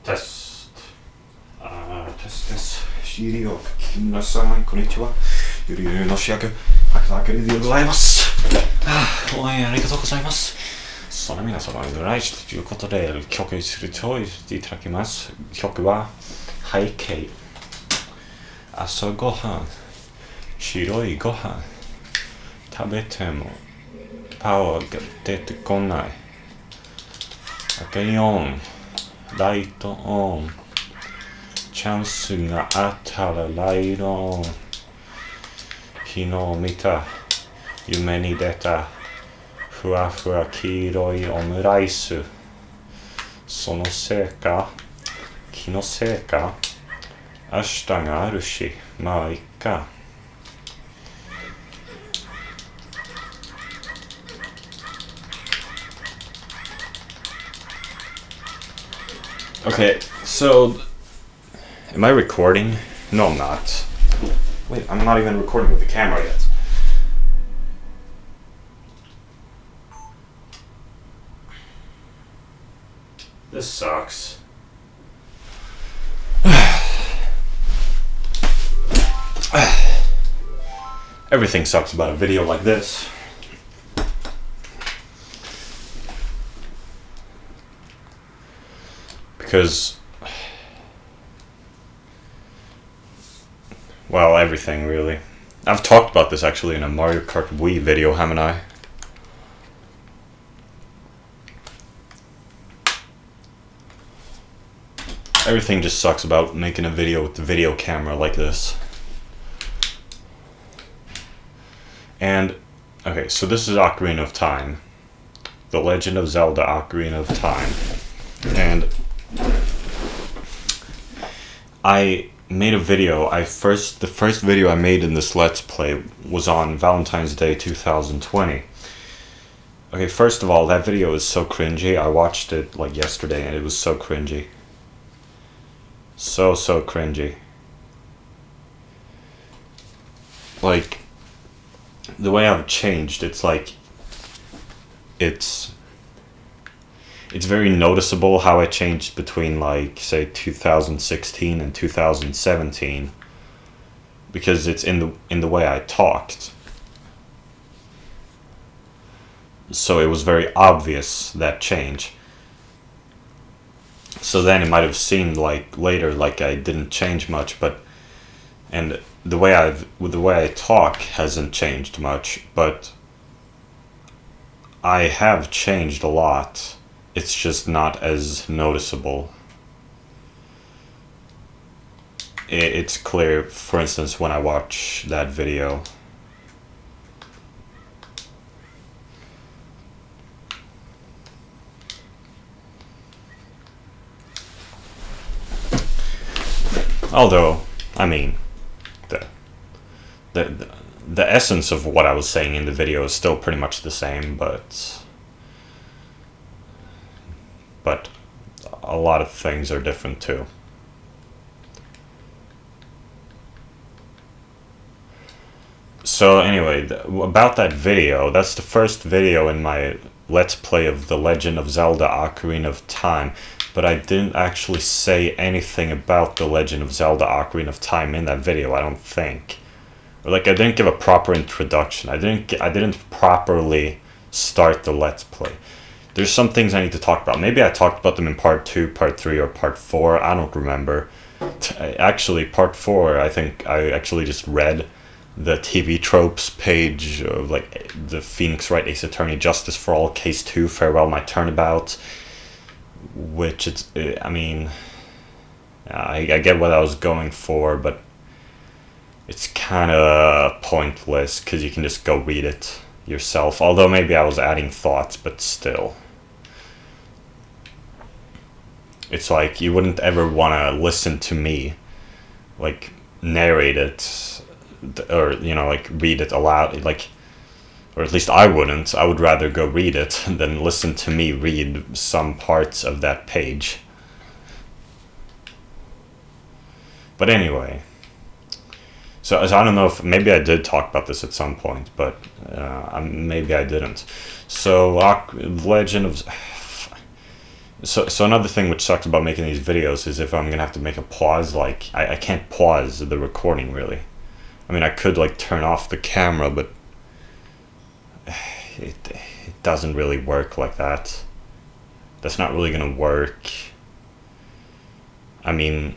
テスト CD を皆さんこんにちは。ゆるゆるの主役白沢明でございます。応援ありがとうございます。その皆様にドライチということで曲にすると言っていただきます。曲は背景、朝ごはん、白いご飯、食べてもパワーが出てこない。明かりオン、ライトオン、チャンスがあったらライトオン。昨日見た、夢に出た、ふわふわ黄色いオムライス。そのせいか、気のせいか、明日があるし、まあいっか。Okay, so am I recording? No, I'm not. Wait, I'm not even recording with the camera yet. This sucks. Everything sucks about a video like this. Because, well, everything really. I've talked about this actually in a Mario Kart Wii video, haven't I? Everything just sucks about making a video with the video camera like this. And, okay, so this is Ocarina of Time. The Legend of Zelda Ocarina of Time. And I made a video. The first video I made in this Let's Play was on Valentine's Day 2020. Okay, first of all, that video is so cringy. I watched it like yesterday and it was so cringy. So cringy. Like, the way I've changed, it's like, it's very noticeable how I changed between, like, say 2016 and 2017, because it's in the way I talked. So it was very obvious, that change. So then it might have seemed like later like I didn't change much, and the way I talk hasn't changed much, but I have changed a lot. It's just not as noticeable. It's clear, for instance, when I watch that video. Although, I mean, the essence of what I was saying in the video is still pretty much the same, but a lot of things are different too. So anyway, about that video, that's the first video in my Let's Play of The Legend of Zelda Ocarina of Time, but I didn't actually say anything about The Legend of Zelda Ocarina of Time in that video, I don't think. Like, I didn't give a proper introduction. I didn't properly start the Let's Play. There's some things I need to talk about. Maybe I talked about them in part 2, part 3, or part 4. I don't remember. Actually, part 4, I think I actually just read the TV tropes page of, like, the Phoenix Wright Ace Attorney, Justice for All, Case 2, Farewell My Turnabout. Which, I mean, I get what I was going for, but it's kind of pointless, because you can just go read it yourself. Although maybe I was adding thoughts, but still. It's like, you wouldn't ever want to listen to me, like, narrate it, or, you know, like, read it aloud, like, or at least I wouldn't. I would rather go read it than listen to me read some parts of that page. But anyway, so I don't know if, maybe I did talk about this at some point, but maybe I didn't. So, Legend of... So another thing which sucks about making these videos is if I'm gonna have to make a pause, like I can't pause the recording really. I mean, I could like turn off the camera, but it doesn't really work like that. That's not really gonna work. I mean,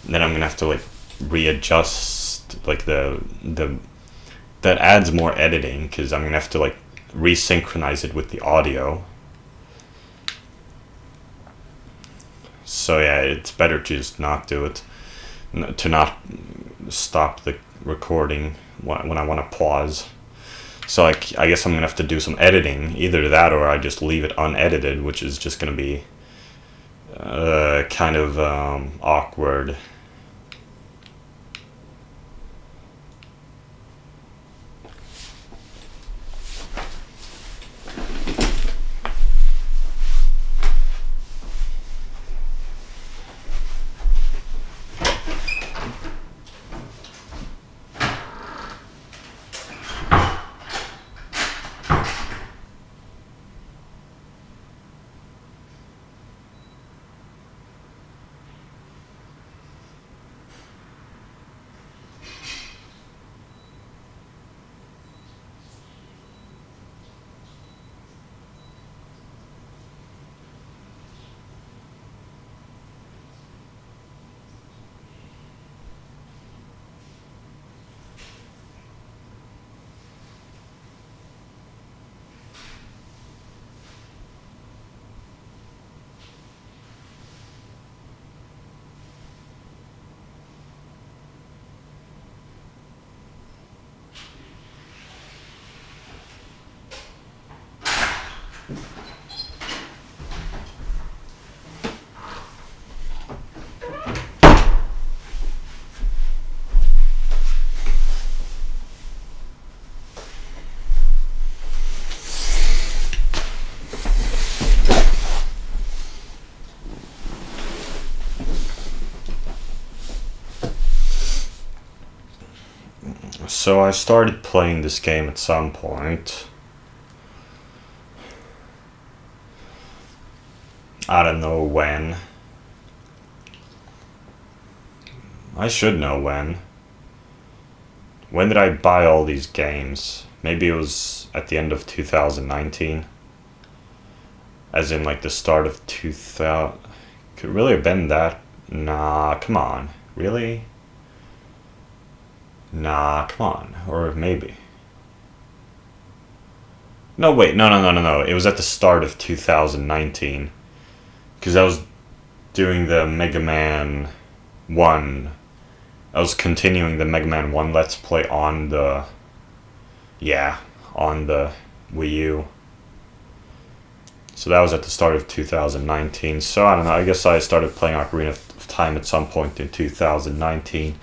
then I'm gonna have to like readjust like the that adds more editing because I'm gonna have to like resynchronize it with the audio. So yeah, it's better to just not do it, to not stop the recording when I want to pause. So I guess I'm gonna have to do some editing, either that or I just leave it unedited, which is just gonna be kind of awkward. So I started playing this game at some point. I don't know when. I should know when. When did I buy all these games? Maybe it was at the end of 2019. As in like the start of 2000. Could it really have been that? Nah, come on. Really? Nah, come on. Or maybe. No, wait. No. It was at the start of 2019. Because I was doing the Mega Man 1. I was continuing the Mega Man 1 Let's Play on the... Yeah, on the Wii U. So that was at the start of 2019. So I don't know, I guess I started playing Ocarina of Time at some point in 2019.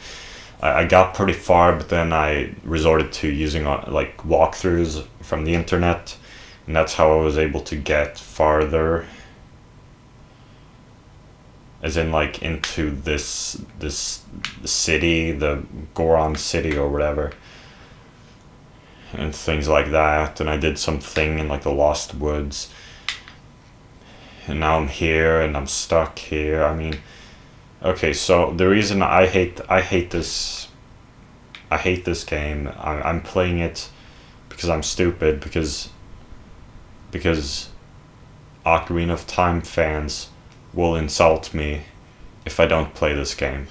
I got pretty far, but then I resorted to using like walkthroughs from the internet, and that's how I was able to get farther, as in like into this city, the Goron city or whatever, and things like that. And I did something in like the Lost Woods, and now I'm here and I'm stuck here. I mean, okay, so the reason I hate this game. I'm playing it because I'm stupid, because Ocarina of Time fans will insult me if I don't play this game.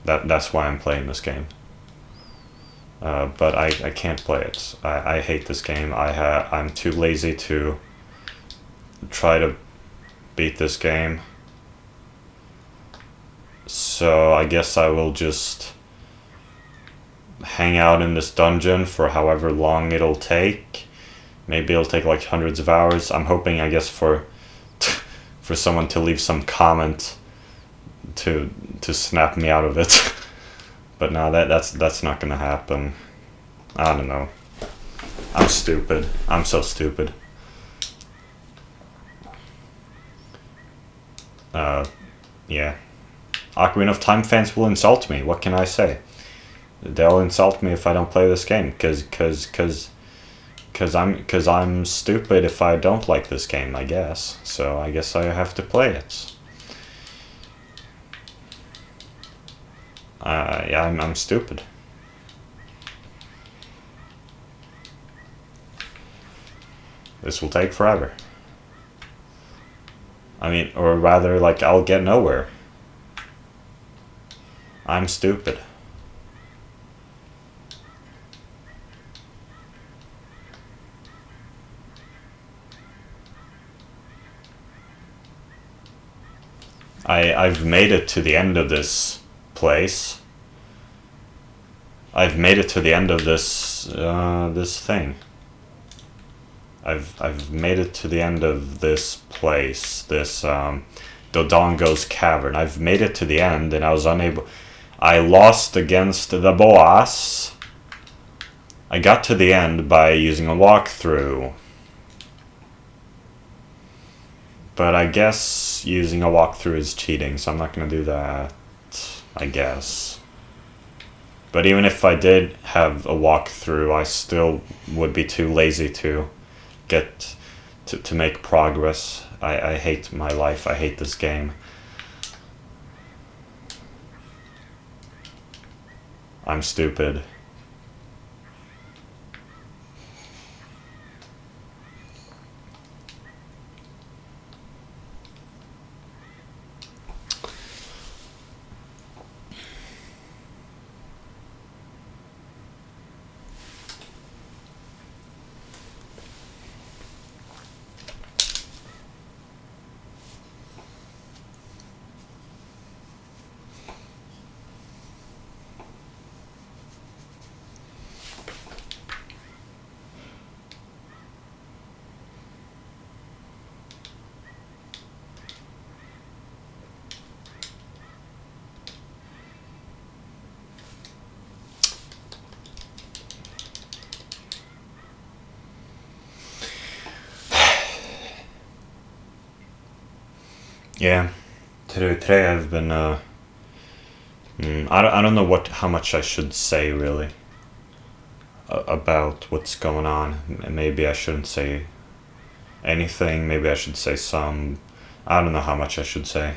That's why I'm playing this game. But I can't play it. I hate this game. I'm too lazy to try to beat this game. So I guess I will just hang out in this dungeon for however long it'll take. Maybe it'll take like hundreds of hours. I'm hoping, I guess, for someone to leave some comment to snap me out of it. But no, that's not gonna happen. I don't know. I'm stupid. I'm so stupid. Yeah. Ocarina of Time fans will insult me. What can I say? They'll insult me if I don't play this game, cause Cause I'm stupid if I don't like this game, I guess. So I guess I have to play it. Yeah, I'm stupid. This will take forever. I mean, or rather, like, I'll get nowhere. I'm stupid. I've made it to the end of this place. I've made it to the end of this thing. I've made it to the end of this place, this Dodongo's cavern. I've made it to the end, and I was unable. I lost against the boss. I got to the end by using a walkthrough. But I guess using a walkthrough is cheating, so I'm not gonna do that, I guess. But even if I did have a walkthrough, I still would be too lazy to get to make progress. I hate my life. I hate this game. I'm stupid. Yeah, today I've been I don't know how much I should say really about what's going on. Maybe I shouldn't say anything. Maybe I should say some. I don't know how much I should say.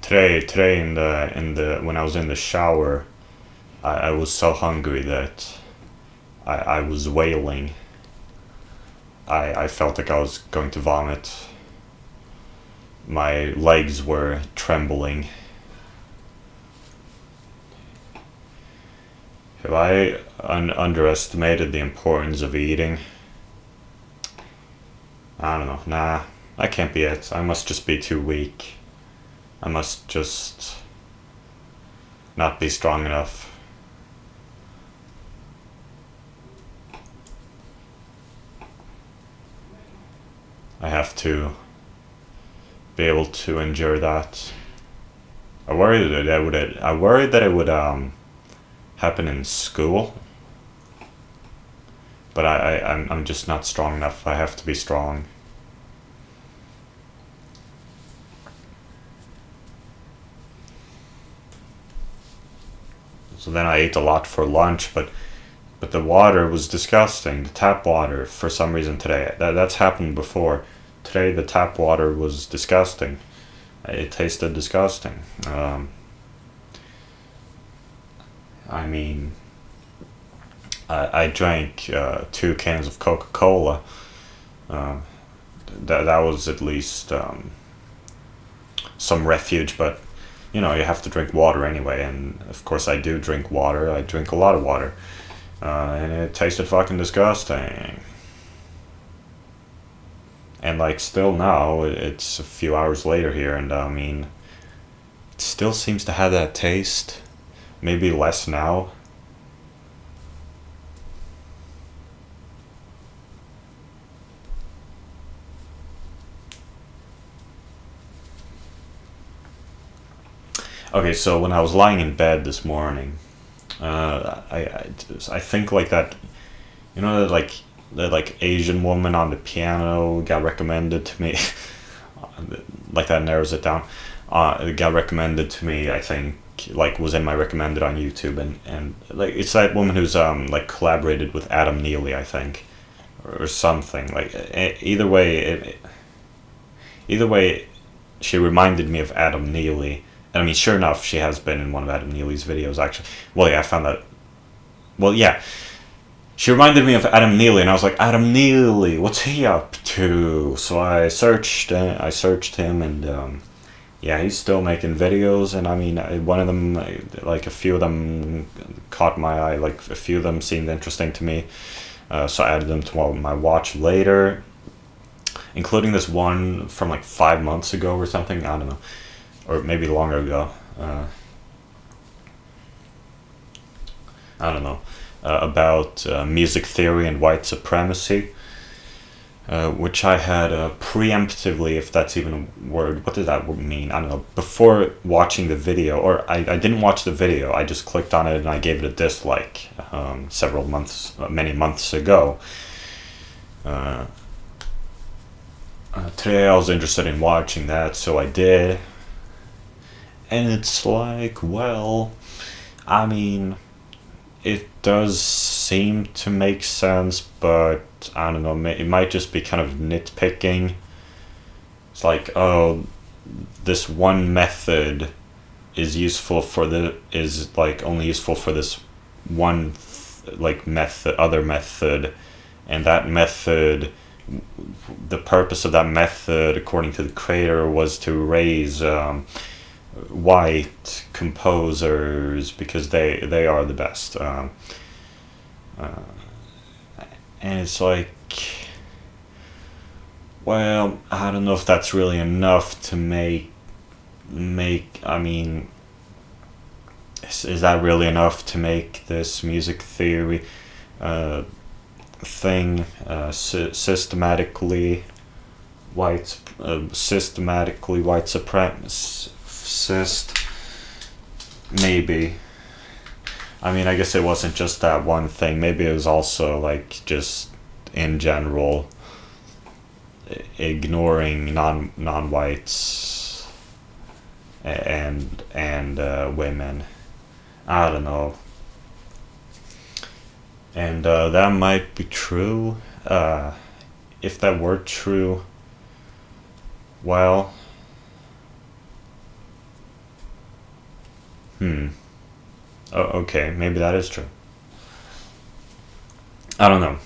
Today in the when I was in the shower, I was so hungry that I was wailing. I felt like I was going to vomit. My legs were trembling. Have I underestimated the importance of eating? I don't know. Nah, that can't be it. I must just be too weak. I must just not be strong enough. I have to be able to endure that. I worried that it would happen in school. but I'm just not strong enough. I have to be strong. So then I ate a lot for lunch, but the water was disgusting. The tap water, for some reason today, that's happened before. Today the tap water was disgusting. It tasted disgusting. I mean, I drank 2 cans of Coca-Cola. That was at least some refuge, but you have to drink water anyway, and of course I do drink water. I drink a lot of water. And it tasted fucking disgusting. And like still now, it's a few hours later here, and I mean, it still seems to have that taste. Maybe less now. Okay, so when I was lying in bed this morning, I think like that, that like Asian woman on the piano got recommended to me. Like that narrows it down. It got recommended to me. I think like was in my recommended on YouTube, and like it's that woman who's like collaborated with Adam Neely, I think, or something. Like either way, she reminded me of Adam Neely. And I mean, sure enough, she has been in one of Adam Neely's videos, actually. Well, yeah, I found that. Well, yeah. She reminded me of Adam Neely, and I was like, Adam Neely, what's he up to? So I searched him, and yeah, he's still making videos, and I mean, one of them, like a few of them caught my eye, like a few of them seemed interesting to me, so I added them to my watch later, including this one from like 5 months ago or something, I don't know. Or maybe longer ago. I don't know. About music theory and white supremacy, which I had preemptively, if that's even a word. What does that mean? I don't know. Before watching the video, or I didn't watch the video, I just clicked on it and I gave it a dislike many months ago. Today I was interested in watching that, so I did. And it's like, well, I mean, it does seem to make sense, but I don't know, it might just be kind of nitpicking. It's like, oh, this one method is only useful for this one other method, and that method, the purpose of that method, according to the creator, was to raise white composers because they are the best, and it's like, well, I don't know if that's really enough to make I mean, is that really enough to make this music theory thing systematically white supremacist? Maybe. I mean, I guess it wasn't just that one thing. Maybe it was also like just in general ignoring non-whites and women. I don't know. And that might be true. If that were true, well, oh, okay, maybe that is true. I don't know.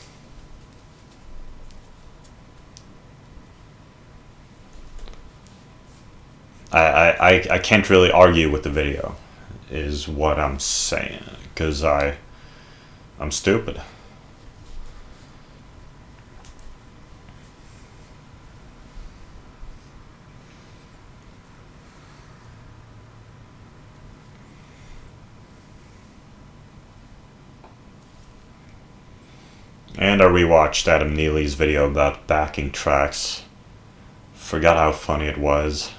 I can't really argue with the video, is what I'm saying, because I'm stupid. And I rewatched Adam Neely's video about backing tracks. Forgot how funny it was.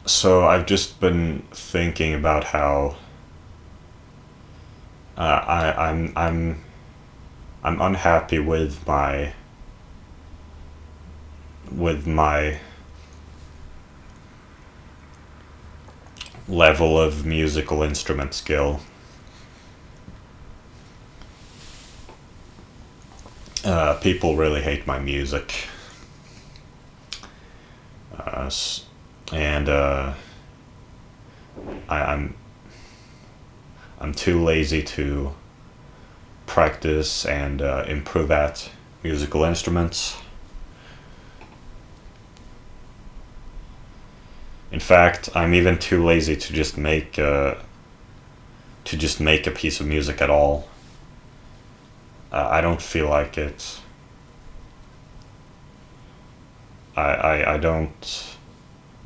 So I've just been thinking about how I'm unhappy with my level of musical instrument skill. People really hate my music, uh, and I, I'm too lazy to practice and improve at musical instruments. In fact, I'm even too lazy to just make a piece of music at all. I don't feel like it. I don't.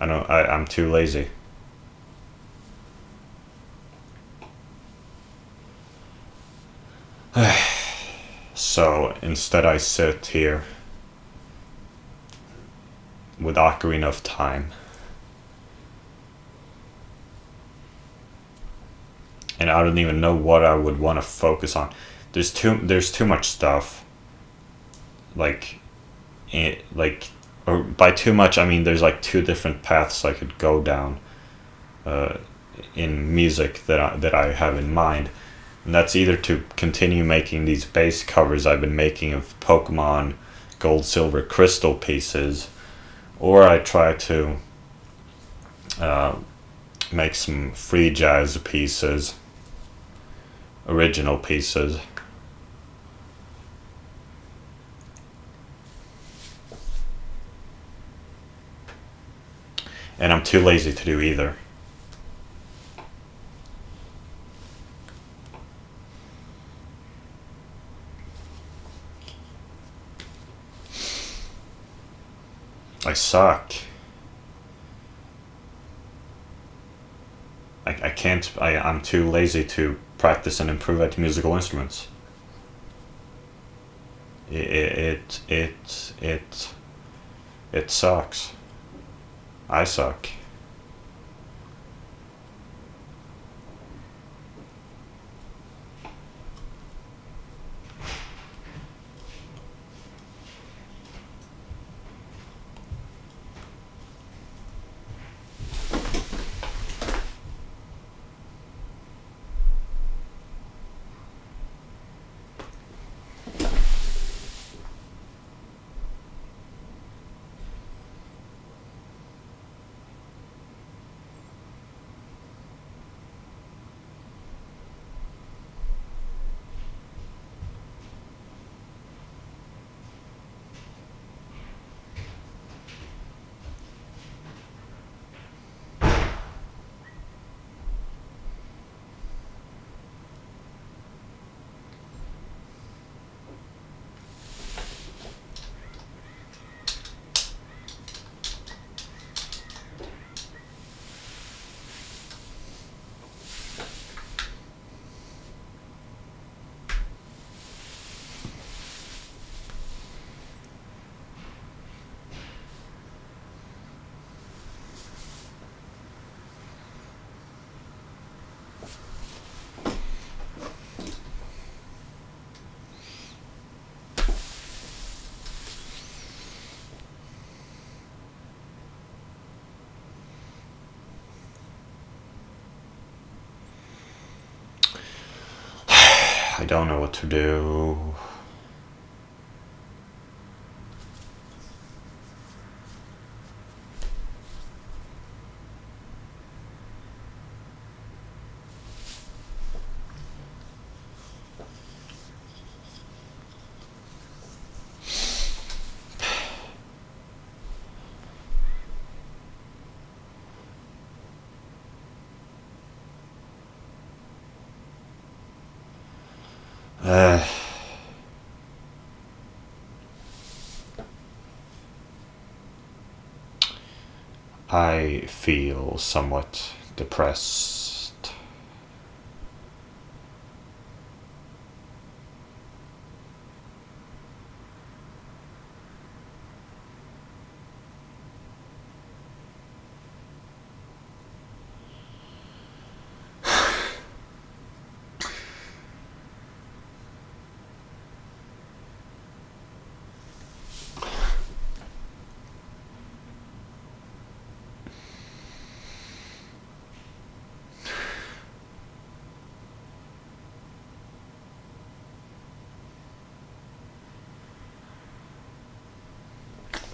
I'm too lazy. So instead, I sit here with Ocarina of Time, and I don't even know what I would want to focus on. There's too much stuff. Like, like, or by too much I mean there's like two different paths I could go down uh, in music that I have in mind. And that's either to continue making these bass covers I've been making of Pokemon Gold, Silver, Crystal pieces, or I try to uh, make some free jazz pieces, original pieces. And I'm too lazy to do either. I suck. I can't. I'm too lazy to practice and improve at musical instruments. It sucks. I suck. I don't know what to do. Uh, I feel somewhat depressed.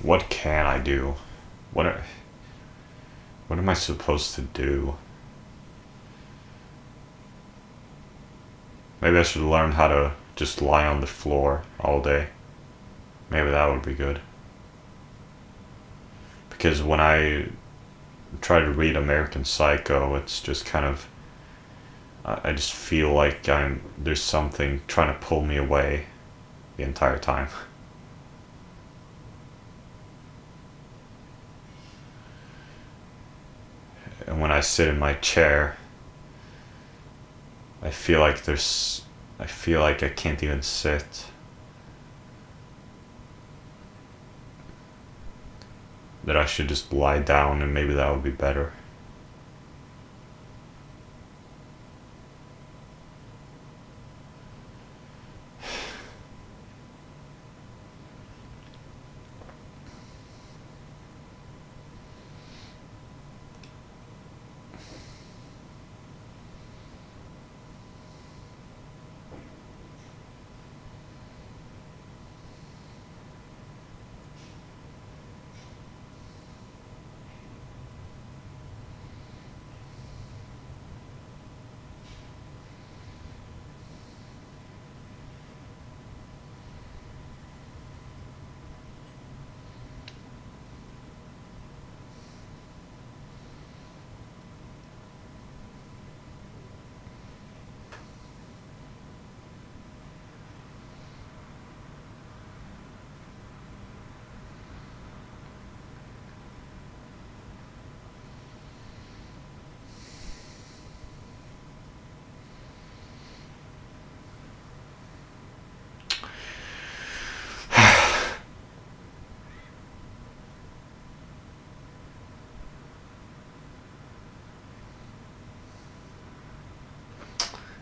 What can I do? What are, what am I supposed to do? Maybe I should learn how to just lie on the floor all day. Maybe that would be good. Because when I try to read American Psycho, it's just kind of, I just feel like there's something trying to pull me away the entire time. And when I sit in my chair, I feel like I can't even sit. That I should just lie down and maybe that would be better.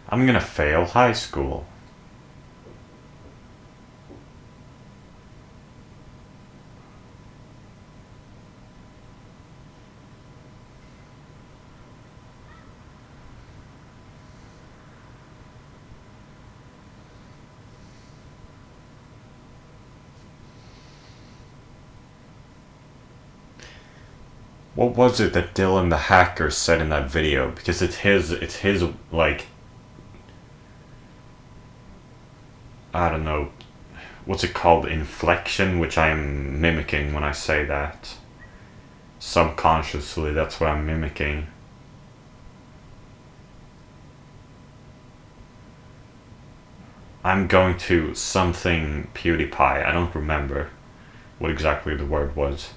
I'm gonna fail high school. What was it that Dylan the hacker said in that video? Because it's his like, I don't know, what's it called, inflection, which I'm mimicking when I say that. Subconsciously, that's what I'm mimicking. I'm going to something PewDiePie. I don't remember what exactly the word was.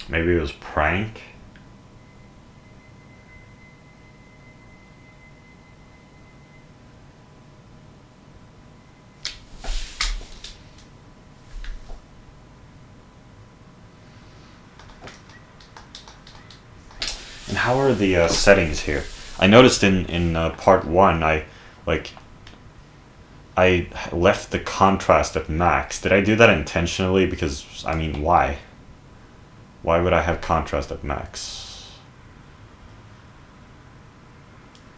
Maybe it was prank. And how are the settings here? I noticed in part one, like I left the contrast at max. Did I do that intentionally? Because I mean, why? Why would I have contrast at max?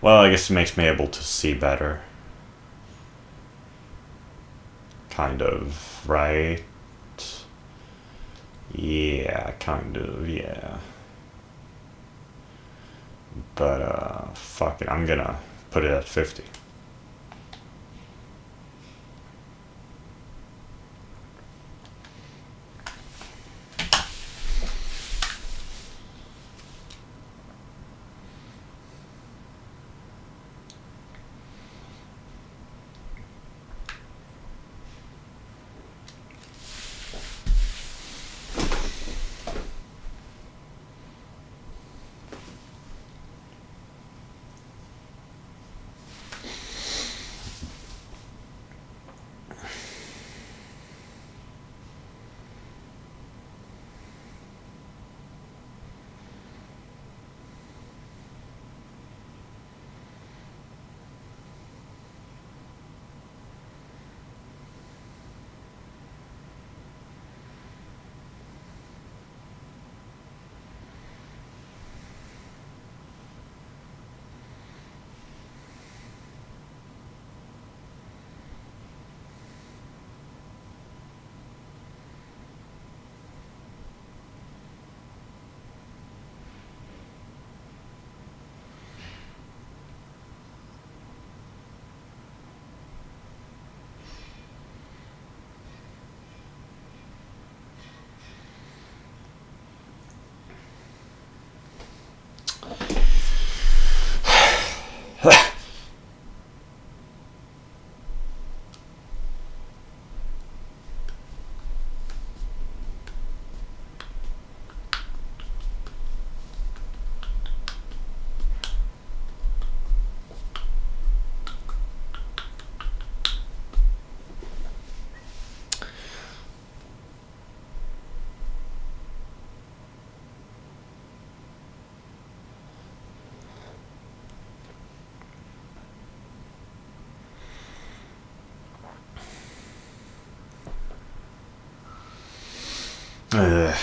Well, I guess it makes me able to see better. Kind of, right? Yeah, kind of, yeah. But fuck it, I'm gonna put it at 50. Ugh.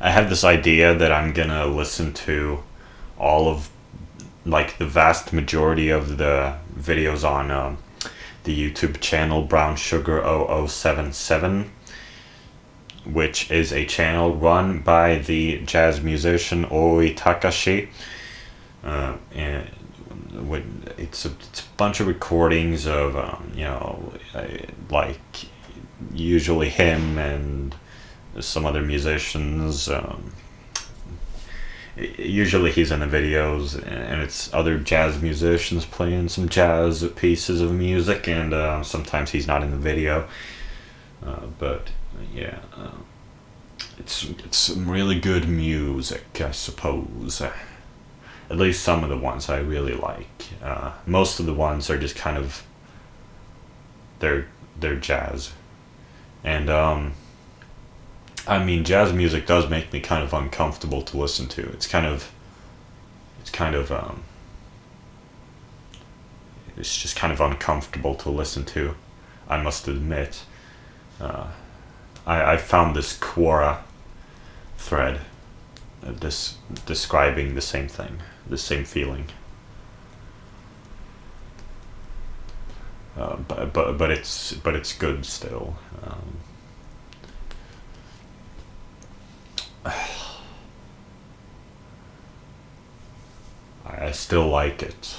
I have this idea that I'm gonna listen to all of, like, the vast majority of the videos on the YouTube channel Brown Sugar 0077, which is a channel run by the jazz musician Oi Takashi. And it's a bunch of recordings of, like, usually him and some other musicians. Usually he's in the videos, and it's other jazz musicians playing some jazz pieces of music, and sometimes he's not in the video. But yeah, it's some really good music, I suppose. At least some of the ones I really like. Most of the ones are just kind of, they're jazz, and I mean, jazz music does make me kind of uncomfortable to listen to. It's just kind of uncomfortable to listen to, I must admit. I found this Quora thread, describing the same thing, the same feeling. But it's good still. I still like it.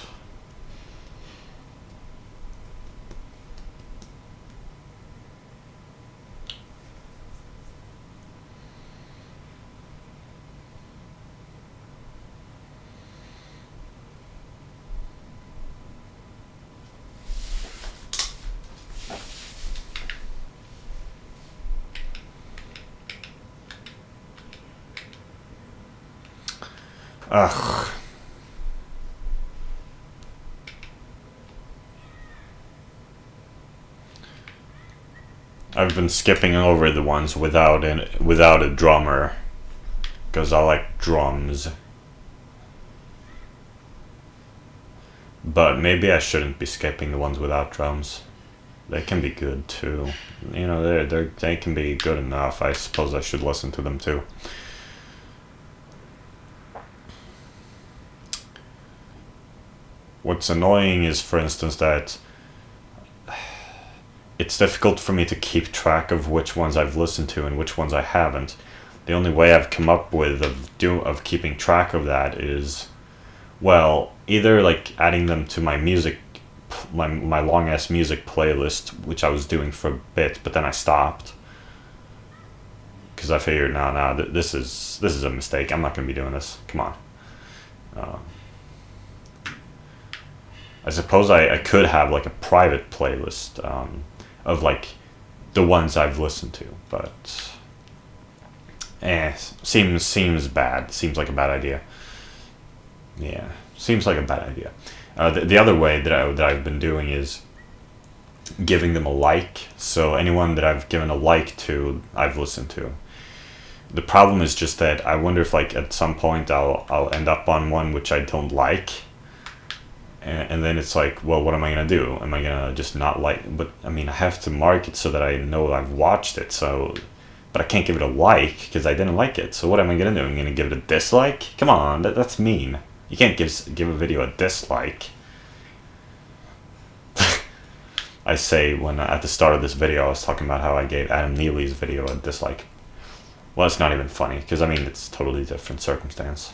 Ugh. I've been skipping over the ones without a drummer, because I like drums. But maybe I shouldn't be skipping the ones without drums. They can be good too. They can be good enough. I suppose I should listen to them too. What's annoying is, for instance, that it's difficult for me to keep track of which ones I've listened to and which ones I haven't. The only way I've come up with of keeping track of that is, well, either like adding them to my music, my long ass music playlist, which I was doing for a bit, but then I stopped because I figured, this is a mistake. I'm not gonna be doing this. Come on. I suppose I could have like a private playlist of like the ones I've listened to, but seems bad. Seems like a bad idea. Yeah, seems like a bad idea. The other way that I've been doing is giving them a like. So anyone that I've given a like to, I've listened to. The problem is just that I wonder if like at some point I'll end up on one which I don't like, and then it's like, well, what am I gonna do? Am I gonna just not like? But I mean, I have to mark it so that I know I've watched it. So, but I can't give it a like because I didn't like it. So what am I gonna do? I'm gonna give it a dislike? Come on, that's mean. You can't give a video a dislike. I say when at the start of this video I was talking about how I gave Adam Neely's video a dislike. Well, it's not even funny because I mean it's totally different circumstance.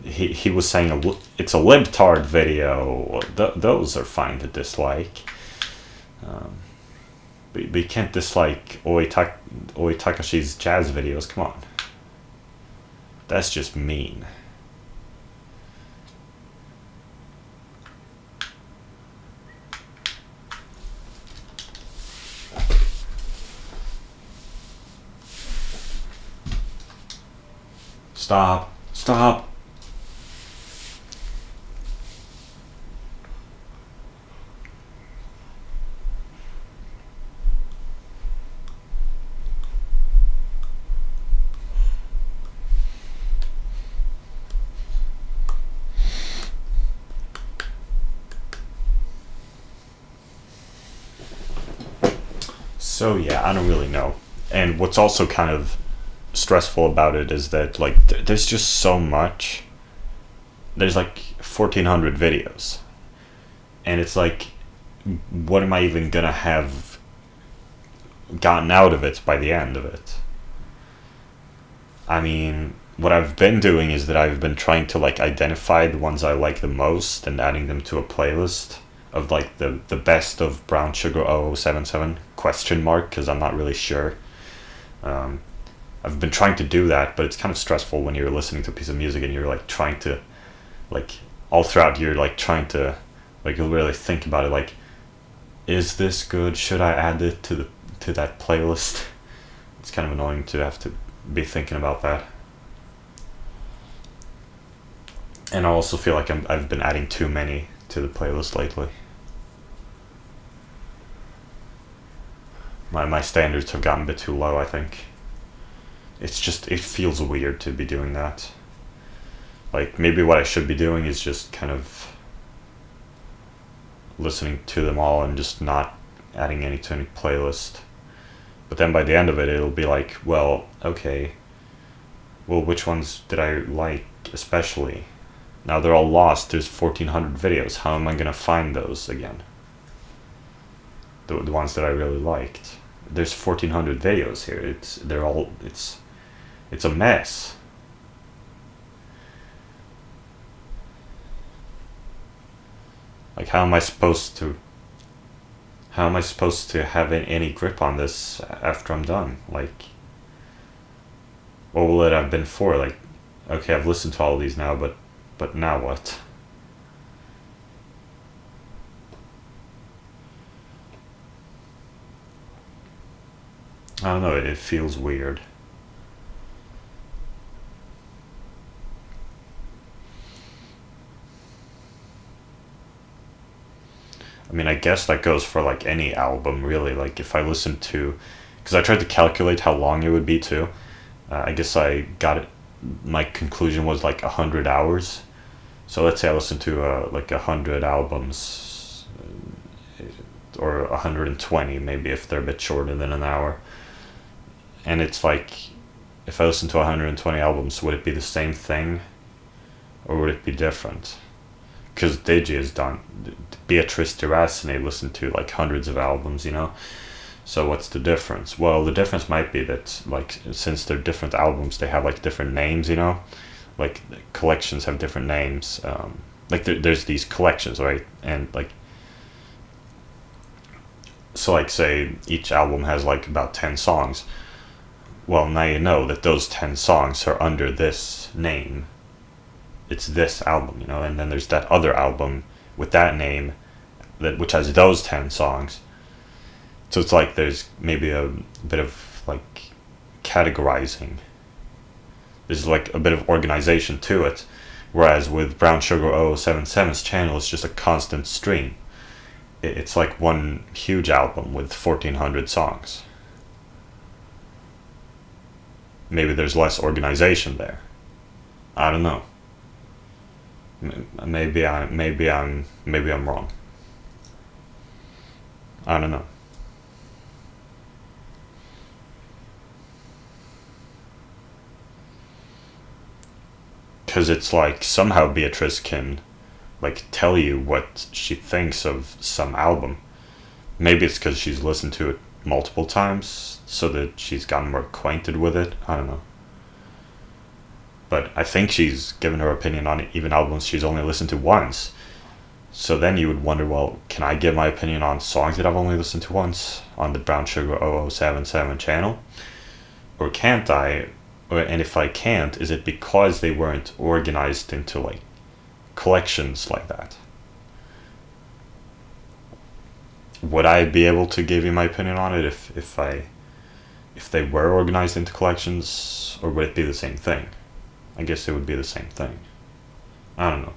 He was saying it's a libtard video. Those are fine to dislike. But you can't dislike Oi Takashi's jazz videos. Come on, that's just mean. Stop. So yeah, I don't really know. And what's also kind of stressful about it is that like there's just so much. There's like 1,400 videos, and it's like, what am I even gonna have gotten out of it by the end of it? I mean, what I've been doing is that I've been trying to like identify the ones I like the most and adding them to a playlist of like the best of Brown Sugar 0077 question mark, because I'm not really sure. I've been trying to do that, but it's kind of stressful when you're listening to a piece of music and you're like trying to, like, all throughout you're like trying to, like, you'll really think about it, like, is this good? Should I add it to that playlist? It's kind of annoying to have to be thinking about that. And I also feel like I've been adding too many to the playlist lately. My standards have gotten a bit too low, I think. It's just, it feels weird to be doing that. Like, maybe what I should be doing is just kind of listening to them all and just not adding any to any playlist. But then by the end of it, it'll be like, well, okay, well, which ones did I like especially? Now they're all lost. There's 1,400 videos. How am I gonna find those again? The ones that I really liked. There's 1,400 videos here. It's a mess. Like, how am I supposed to have any grip on this after I'm done? Like, what will it have been for? Like, okay, I've listened to all of these now, but now what? I don't know, it feels weird. I mean, I guess that goes for like any album, really. Like, if I listen to, because I tried to calculate how long it would be too. I guess I got it. My conclusion was like 100 hours. So let's say I listen to like 100 albums, or 120 maybe if they're a bit shorter than an hour. And it's like, if I listen to 120 albums, would it be the same thing, or would it be different? Because Digi has done, Beatrice de Rassenay listened to like hundreds of albums, you know? So what's the difference? Well, the difference might be that, like, since they're different albums, they have like different names, you know? Like, collections have different names. Like, there's these collections, right? And like, so like, say each album has like about 10 songs. Well, now you know that those 10 songs are under this name. It's this album, you know, and then there's that other album with that name, which has those 10 songs. So it's like there's maybe a bit of like categorizing. There's like a bit of organization to it. Whereas with Brown Sugar 0077's channel, it's just a constant stream. It's like one huge album with 1,400 songs. maybe there's less organization there. I don't know. Maybe I'm wrong. I don't know. Because it's like somehow Beatrice can like tell you what she thinks of some album. Maybe it's because she's listened to it multiple times, so that she's gotten more acquainted with it. I don't know. But I think she's given her opinion on even albums she's only listened to once. So then you would wonder, well, can I give my opinion on songs that I've only listened to once on the Brown Sugar 0077 channel? Or can't I? And if I can't, is it because they weren't organized into like collections like that? Would I be able to give you my opinion on it if they were organized into collections, or would it be the same thing? I guess it would be the same thing. I don't know.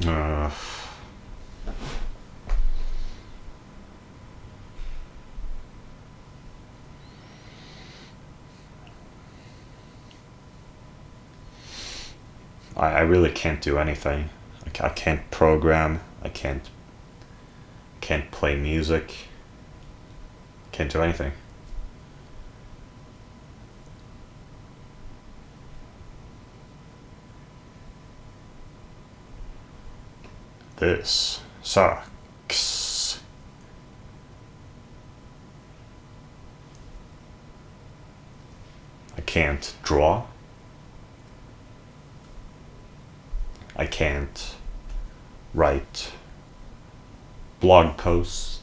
Uh, I really can't do anything. I can't program. I can't play music. Can't do anything. This sucks. I can't draw. I can't write blog posts.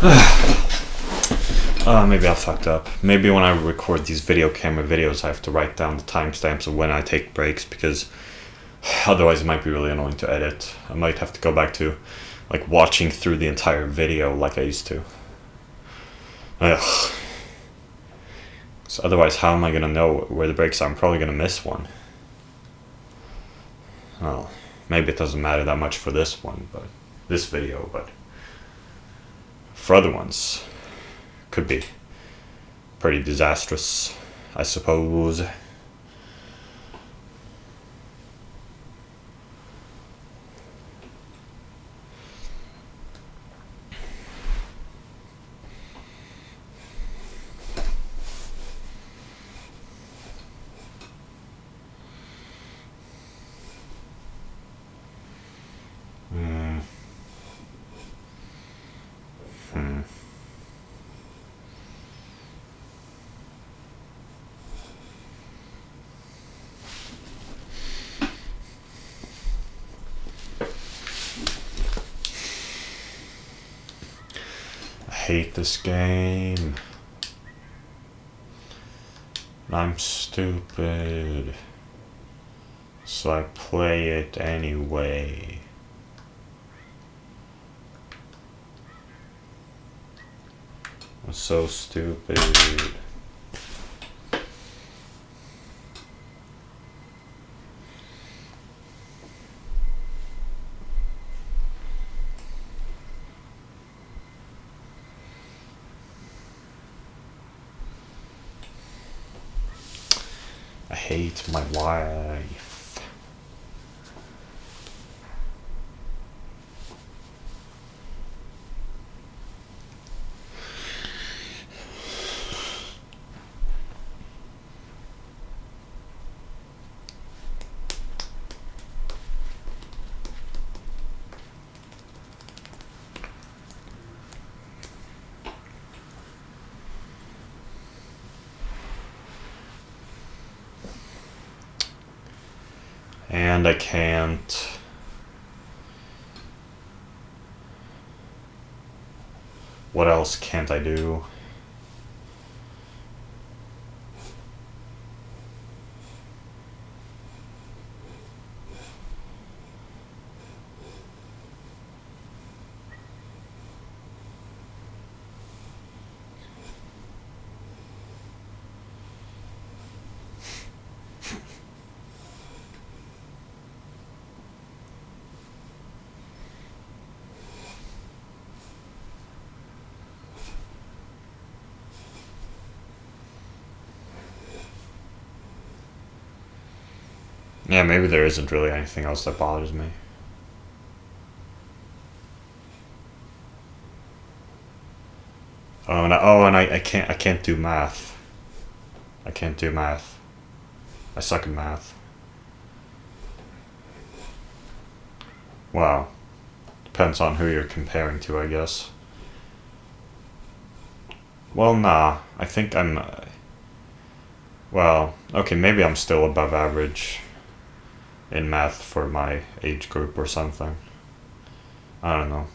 Maybe I fucked up. Maybe when I record these video camera videos, I have to write down the timestamps of when I take breaks, because otherwise it might be really annoying to edit. I might have to go back to like watching through the entire video like I used to. Ugh. So otherwise, how am I gonna know where the breaks are? I'm probably gonna miss one. Well, maybe it doesn't matter that much for this one, but this video, but for other ones, could be pretty disastrous, I suppose. I hate this game. I'm stupid. So I play it anyway. I'm so stupid. I hate my wife. And I can't. What else can't I do? Yeah, maybe there isn't really anything else that bothers me. I can't do math. I can't do math. I suck at math. Wow. Depends on who you're comparing to, I guess. Well, nah. I think I'm. Well, okay, maybe I'm still above average in math for my age group or something. I don't know.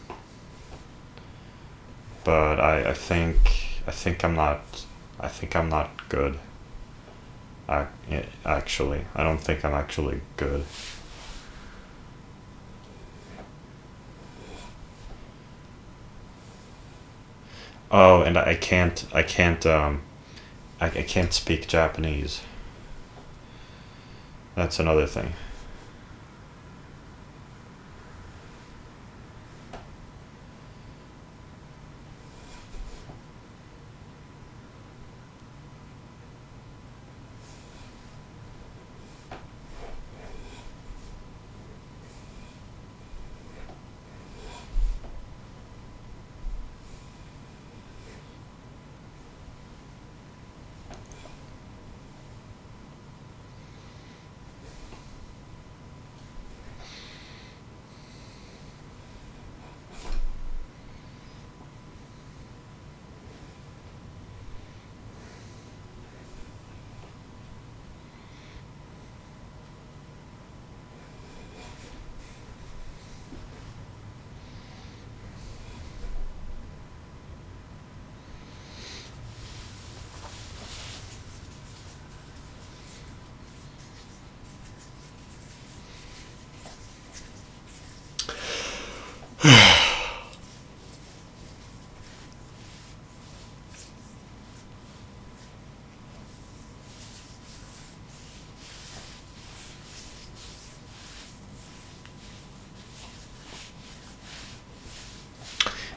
But I think I'm not. I think I'm not good. Actually, I don't think I'm actually good. Oh, and I can't speak Japanese. That's another thing.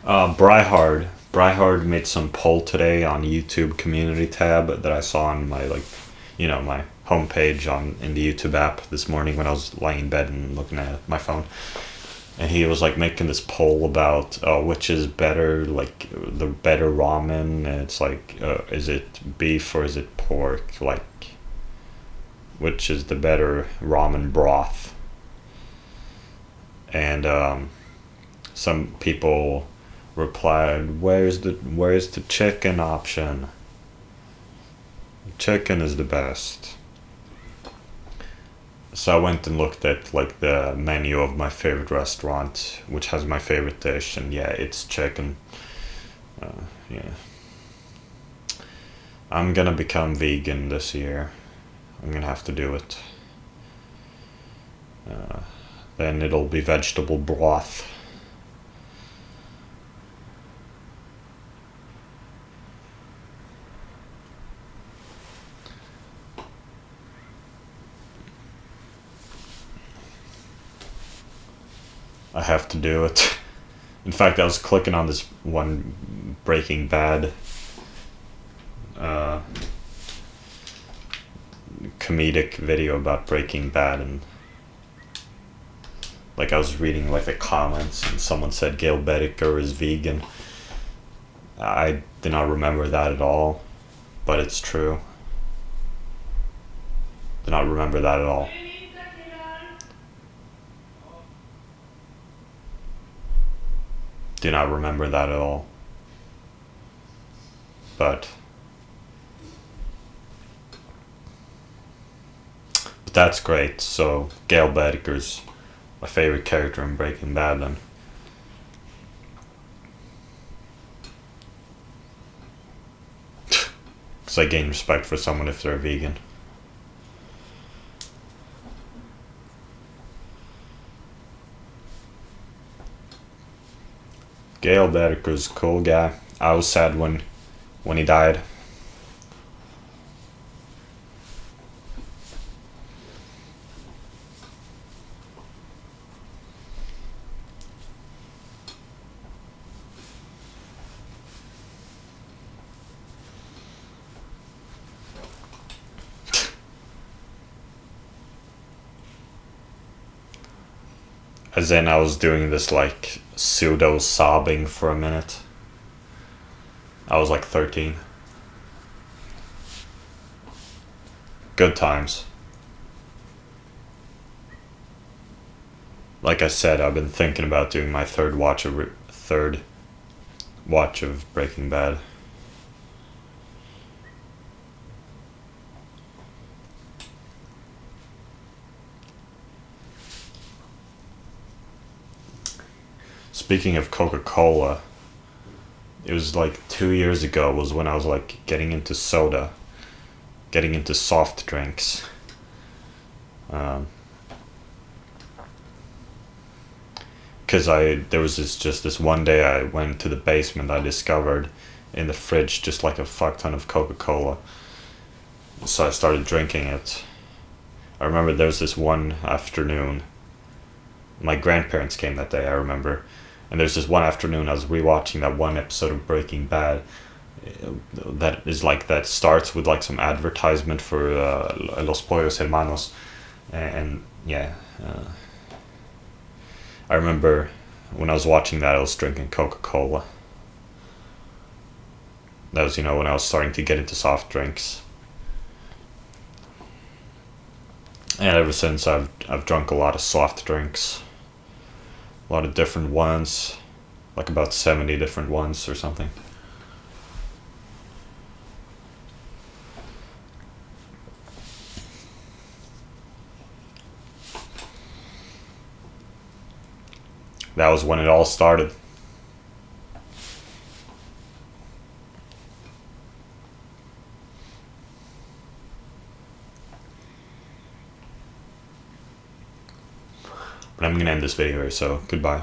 Bryhard made some poll today on YouTube community tab that I saw on my my homepage in the YouTube app this morning when I was lying in bed and looking at my phone. And he was like making this poll about which is better, like the better ramen. And it's like, is it beef or is it pork? Like, which is the better ramen broth? And some people replied, where's the chicken option? Chicken is the best. So I went and looked at like the menu of my favorite restaurant, which has my favorite dish, and yeah, it's chicken. Yeah, I'm gonna become vegan this year. I'm gonna have to do it. Then it'll be vegetable broth. I have to do it. In fact, I was clicking on this one Breaking Bad comedic video about Breaking Bad, and like I was reading like the comments, and someone said Gail Bedecker is vegan. I did not remember that at all, but it's true. Did not remember that at all. Do not remember that at all. But that's great. So Gail Bedecker's my favorite character in Breaking Bad then. Because I gain respect for someone if they're a vegan. Gail Bedecker's a cool guy. I was sad when he died. As in, I was doing this like pseudo sobbing for a minute. I was like 13. Good times. Like I said, I've been thinking about doing my third watch of Breaking Bad. Speaking of Coca-Cola, it was like 2 years ago was when I was like getting into soda, getting into soft drinks. Because there was just this one day I went to the basement, I discovered in the fridge just like a fuck ton of Coca-Cola. So I started drinking it. I remember there was this one afternoon, my grandparents came that day, I remember. And there's this one afternoon I was rewatching that one episode of Breaking Bad that starts with like some advertisement for Los Pollos Hermanos, and yeah, I remember when I was watching that I was drinking Coca-Cola. That was when I was starting to get into soft drinks, and ever since I've drunk a lot of soft drinks. A lot of different ones, like about 70 different ones or something. That was when it all started. But I'm gonna end this video here, so goodbye.